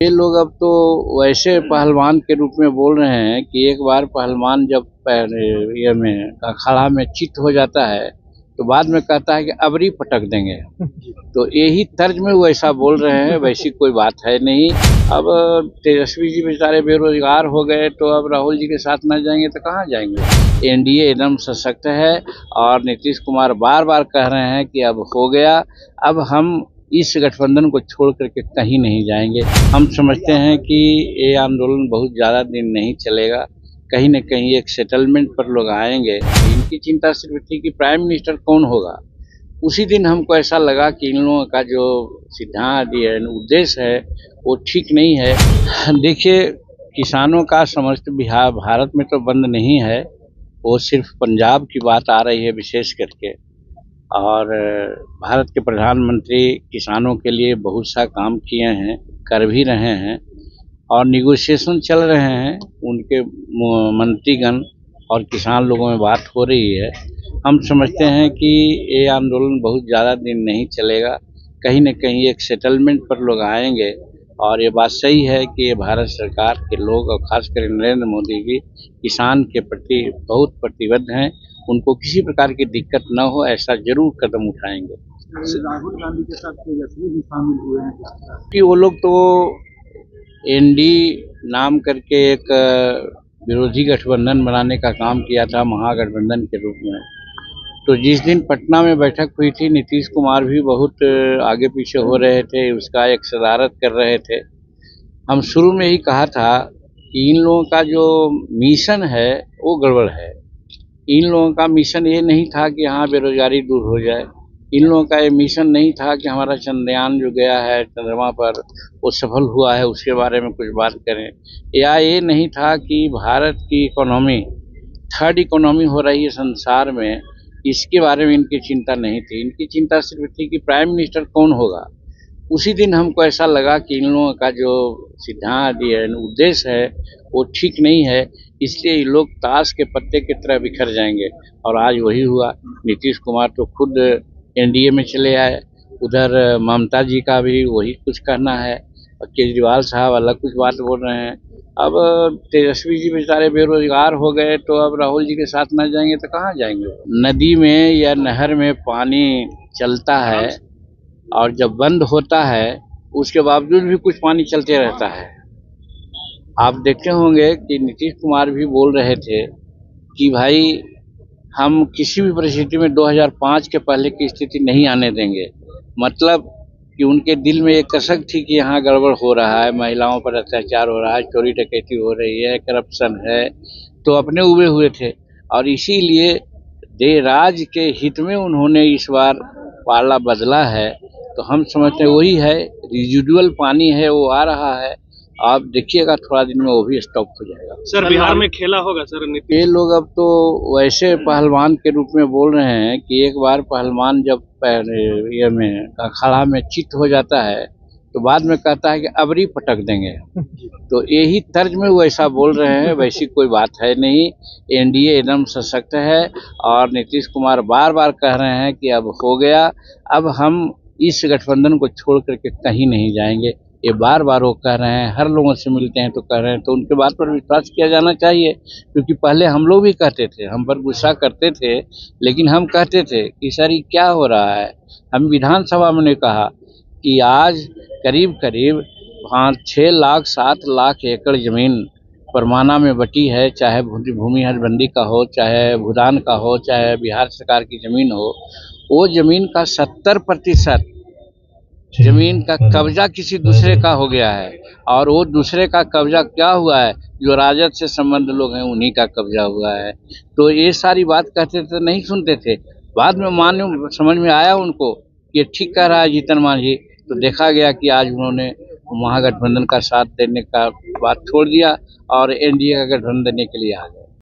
ये लोग अब तो वैसे पहलवान के रूप में बोल रहे हैं कि एक बार पहलवान जब ये में अखाड़ा में चित हो जाता है तो बाद में कहता है कि अबरी पटक देंगे। तो यही तर्ज में वो ऐसा बोल रहे हैं, वैसी कोई बात है नहीं। अब तेजस्वी जी बेचारे बेरोजगार हो गए तो अब राहुल जी के साथ न जाएंगे तो कहाँ जाएंगे। एनडीए एकदम सशक्त है और नीतीश कुमार बार बार कह रहे हैं कि अब हो गया, अब हम इस गठबंधन को छोड़ करके कहीं नहीं जाएंगे। हम समझते हैं कि ये आंदोलन बहुत ज़्यादा दिन नहीं चलेगा, कहीं न कहीं एक सेटलमेंट पर लोग आएंगे। इनकी चिंता सिर्फ थी कि प्राइम मिनिस्टर कौन होगा। उसी दिन हमको ऐसा लगा कि इन लोगों का जो सिद्धांत है, उद्देश्य है, वो ठीक नहीं है। देखिए, किसानों का समस्त बिहार भारत में तो बंद नहीं है, वो सिर्फ पंजाब की बात आ रही है विशेष करके। और भारत के प्रधानमंत्री किसानों के लिए बहुत सा काम किए हैं, कर भी रहे हैं और निगोशिएशन चल रहे हैं। उनके मंत्रीगण और किसान लोगों में बात हो रही है। हम समझते हैं कि ये आंदोलन बहुत ज़्यादा दिन नहीं चलेगा, कहीं न कहीं एक सेटलमेंट पर लोग आएंगे। और ये बात सही है कि ये भारत सरकार के लोग और खासकर नरेंद्र मोदी जी किसान के प्रति बहुत प्रतिबद्ध हैं। उनको किसी प्रकार की दिक्कत न हो, ऐसा जरूर कदम उठाएंगे। राहुल गांधी के साथ तेजस्वी भी शामिल हुए हैं कि वो लोग तो एनडी नाम करके एक विरोधी गठबंधन बनाने का काम किया था महागठबंधन के रूप में। तो जिस दिन पटना में बैठक हुई थी, नीतीश कुमार भी बहुत आगे पीछे हो रहे थे, उसका एक सदारत कर रहे थे। हम शुरू में ही कहा था कि इन लोगों का जो मिशन है वो गड़बड़ है। इन लोगों का मिशन ये नहीं था कि यहाँ बेरोजगारी दूर हो जाए। इन लोगों का ये मिशन नहीं था कि हमारा चंद्रयान जो गया है चंद्रमा पर वो सफल हुआ है, उसके बारे में कुछ बात करें। या ये नहीं था कि भारत की इकोनॉमी थर्ड इकोनॉमी हो रही है संसार में, इसके बारे में इनकी चिंता नहीं थी। इनकी चिंता सिर्फ थी कि प्राइम मिनिस्टर कौन होगा। उसी दिन हमको ऐसा लगा कि इन लोगों का जो सिद्धांत है, उद्देश्य है, वो ठीक नहीं है। इसलिए ये लोग ताश के पत्ते की तरह बिखर जाएंगे। और आज वही हुआ। नीतीश कुमार तो खुद एनडीए में चले आए, उधर ममता जी का भी वही कुछ कहना है और केजरीवाल साहब अलग कुछ बात बोल रहे हैं। अब तेजस्वी जी बेचारे बेरोजगार हो गए तो अब राहुल जी के साथ न जाएंगे तो कहाँ जाएंगे। नदी में या नहर में पानी चलता है और जब बंद होता है उसके बावजूद भी कुछ पानी चलते रहता है। आप देखते होंगे कि नीतीश कुमार भी बोल रहे थे कि भाई हम किसी भी परिस्थिति में 2005 के पहले की स्थिति नहीं आने देंगे। मतलब कि उनके दिल में एक कसक थी कि यहाँ गड़बड़ हो रहा है, महिलाओं पर अत्याचार हो रहा है, चोरी डकैती हो रही है, करप्शन है, तो अपने उबे हुए थे। और इसीलिए राज्य के हित में उन्होंने इस बार पाला बदला है। तो हम समझते हैं वही है, रिजिडुअल पानी है वो आ रहा है। आप देखिएगा थोड़ा दिन में वो भी स्टॉप हो जाएगा। सर, बिहार में खेला होगा सर। ये लोग अब तो वैसे पहलवान के रूप में बोल रहे हैं कि एक बार पहलवान जब ये में अखाड़ा में चित हो जाता है तो बाद में कहता है कि अबरी पटक देंगे। तो यही तर्ज में वो ऐसा बोल रहे हैं, वैसी कोई बात है नहीं। एनडीए एकदम सशक्त है और नीतीश कुमार बार बार कह रहे हैं कि अब हो गया, अब हम इस गठबंधन को छोड़ करके कहीं नहीं जाएंगे। ये बार बार वो कह रहे हैं, हर लोगों से मिलते हैं तो कह रहे हैं। तो उनके बात पर विश्वास किया जाना चाहिए, क्योंकि पहले हम लोग भी कहते थे, हम पर गुस्सा करते थे, लेकिन हम कहते थे कि सर ये क्या हो रहा है। हम विधानसभा में ने कहा कि आज करीब करीब 5-6 लाख 7 लाख एकड़ जमीन परमाना में बटी है, चाहे भूमि हदबंदी का हो, चाहे भूदान का हो, चाहे बिहार सरकार की जमीन हो। वो जमीन का 70% जमीन का कब्जा किसी दूसरे का हो गया है। और वो दूसरे का कब्जा क्या हुआ है, जो राजद से संबंध लोग हैं उन्हीं का कब्जा हुआ है। तो ये सारी बात कहते थे, नहीं सुनते थे। बाद में समझ में आया उनको कि ये ठीक कह रहा है जीतन मांझी। तो देखा गया कि आज उन्होंने महागठबंधन का साथ देने का बात छोड़ दिया और एनडीए का गठबंधन देने के लिए आ गए।